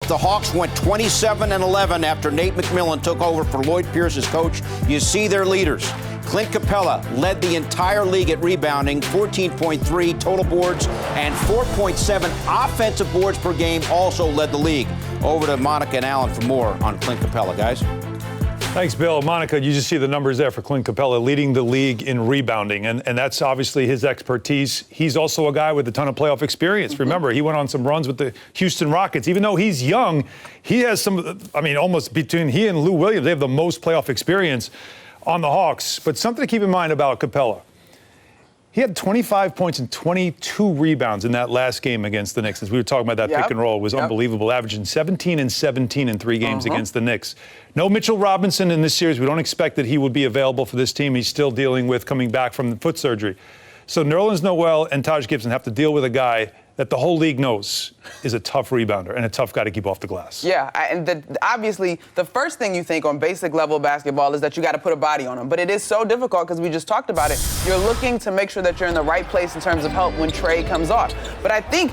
The Hawks went 27-11 after Nate McMillan took over for Lloyd Pierce as coach. You see their leaders. Clint Capella led the entire league at rebounding, 14.3 total boards and 4.7 offensive boards per game, also led the league. Over to Monica and Alan for more on Clint Capella, guys. Thanks, Bill. Monica, you just see the numbers there for Clint Capella leading the league in rebounding, and that's obviously his expertise. He's also a guy with a ton of playoff experience. Remember, he went on some runs with the Houston Rockets. Even though he's young, he has almost between he and Lou Williams, they have the most playoff experience on the Hawks. But something to keep in mind about Capella. He had 25 points and 22 rebounds in that last game against the Knicks. As we were talking about, that pick and roll was unbelievable, averaging 17 and 17 in 3 games against the Knicks. No Mitchell Robinson in this series. We don't expect that he would be available for this team. He's still dealing with coming back from the foot surgery. So Nerlens Noel and Taj Gibson have to deal with a guy that the whole league knows is a tough rebounder and a tough guy to keep off the glass. Yeah, and obviously the first thing you think on basic level basketball is that you got to put a body on him. But it is so difficult because we just talked about it. You're looking to make sure that you're in the right place in terms of help when Trey comes off. But I think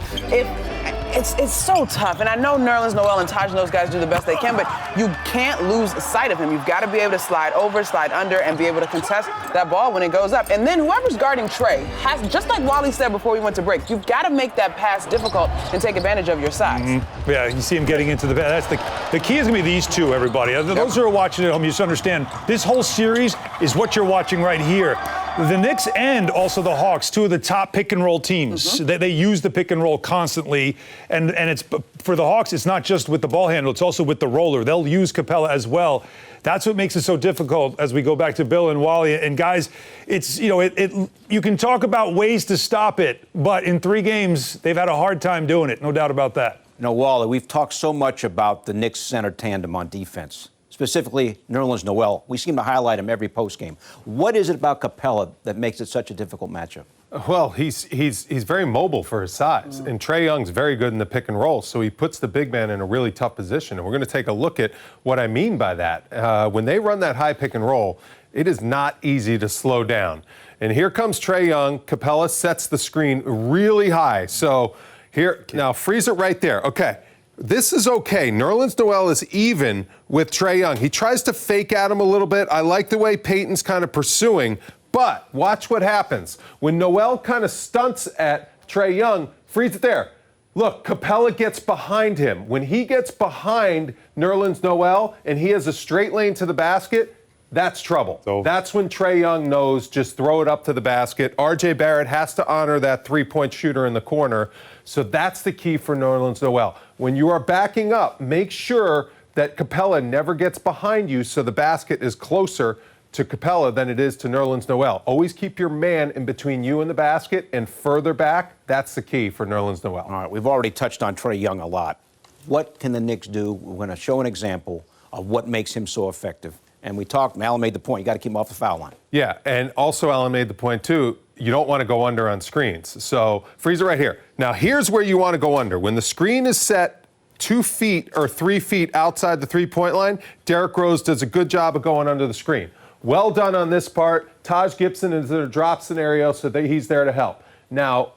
it's so tough. And I know Nerlens Noel and Taj and those guys do the best they can, but you can't lose sight of him. You've got to be able to slide over, slide under, and be able to contest that ball when it goes up. And then whoever's guarding Trey has, just like Wally said before we went to break, you've got to make that pass difficult and take advantage of your size. Yeah, you see him getting into the that's the key is going to be these two, everybody. Those who are watching at home, you just understand this whole series is what you're watching right here. The Knicks and also the Hawks, two of the top pick and roll teams. They use the pick and roll constantly, and it's for the Hawks. It's not just with the ball handle; it's also with the roller. They'll use Capella as well. That's what makes it so difficult. As we go back to Bill and Wally and guys, it's you can talk about ways to stop it, but in 3 games they've had a hard time doing it. No doubt about that. Wally, we've talked so much about the Knicks center tandem on defense. Specifically, Nerlens Noel. We seem to highlight him every postgame. What is it about Capella that makes it such a difficult matchup? Well, he's very mobile for his size, and Trae Young's very good in the pick and roll, so he puts the big man in a really tough position. And we're going to take a look at what I mean by that. When they run that high pick and roll, it is not easy to slow down. And here comes Trae Young. Capella sets the screen really high. So here, now freeze it right there. Okay. This is okay. Nerlens Noel is even with Trae Young. He tries to fake at him a little bit. I like the way Payton's kind of pursuing, but watch what happens. When Noel kind of stunts at Trae Young, freeze it there. Look, Capella gets behind him. When he gets behind Nerlens Noel and he has a straight lane to the basket, that's trouble. That's when Trae Young knows just throw it up to the basket. R.J. Barrett has to honor that three-point shooter in the corner. So that's the key for Nerlens Noel. When you are backing up, make sure that Capella never gets behind you so the basket is closer to Capella than it is to Nerlens Noel. Always keep your man in between you and the basket and further back. That's the key for Nerlens Noel. All right, we've already touched on Trae Young a lot. What can the Knicks do? We're going to show an example of what makes him so effective. And we talked, and Alan made the point, you got to keep him off the foul line. Yeah, and also Alan made the point, too, you don't want to go under on screens. So freeze it right here. Now, here's where you want to go under. When the screen is set 2 feet or 3 feet outside the three-point line, Derrick Rose does a good job of going under the screen. Well done on this part. Taj Gibson is in a drop scenario, so he's there to help. Now,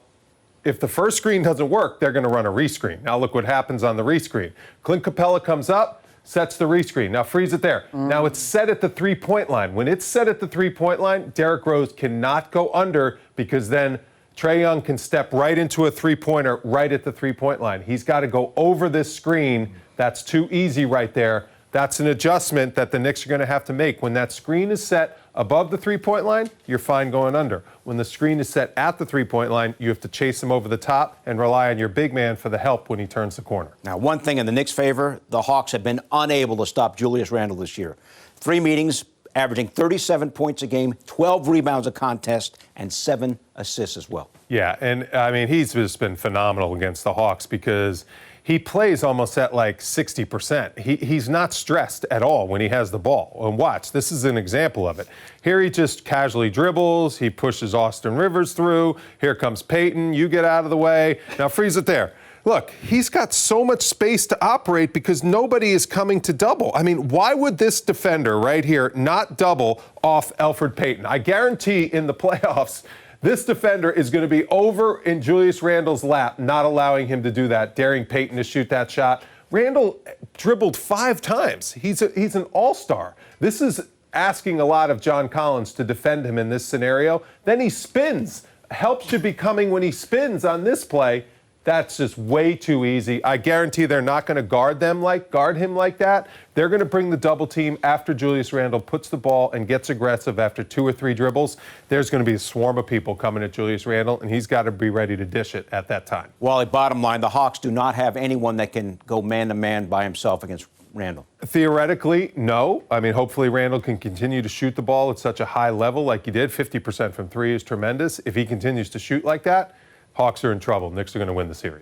if the first screen doesn't work, they're going to run a rescreen. Now, look what happens on the rescreen. Clint Capella comes up, sets the rescreen. Now freeze it there. Now it's set at the three-point line. When it's set at the three-point line, Derrick Rose cannot go under because then Trae Young can step right into a three-pointer right at the three-point line. He's got to go over this screen. That's too easy right there. That's an adjustment that the Knicks are going to have to make. When that screen is set above the three-point line, you're fine going under. When the screen is set at the three-point line, you have to chase him over the top and rely on your big man for the help when he turns the corner. Now, one thing in the Knicks' favor, the Hawks have been unable to stop Julius Randle this year. 3 meetings, averaging 37 points a game, 12 rebounds a contest, and 7 assists as well. Yeah, and I mean, he's just been phenomenal against the Hawks because he plays almost at like 60%. He's not stressed at all when he has the ball. And watch, this is an example of it. Here he just casually dribbles. He pushes Austin Rivers through. Here comes Payton. You get out of the way. Now freeze it there. Look, he's got so much space to operate because nobody is coming to double. I mean, why would this defender right here not double off Elfrid Payton? I guarantee in the playoffs, this defender is going to be over in Julius Randle's lap, not allowing him to do that, daring Payton to shoot that shot. Randall dribbled 5 times. He's an all-star. This is asking a lot of John Collins to defend him in this scenario. Then he spins. Help should be coming when he spins on this play. That's just way too easy. I guarantee they're not going to guard him like that. They're going to bring the double team after Julius Randle puts the ball and gets aggressive after 2 or 3 dribbles. There's going to be a swarm of people coming at Julius Randle, and he's got to be ready to dish it at that time. Wally, bottom line, the Hawks do not have anyone that can go man-to-man by himself against Randle. Theoretically, no. I mean, hopefully Randle can continue to shoot the ball at such a high level like he did. 50% from 3 is tremendous. If he continues to shoot like that, Hawks are in trouble. Knicks are going to win the series.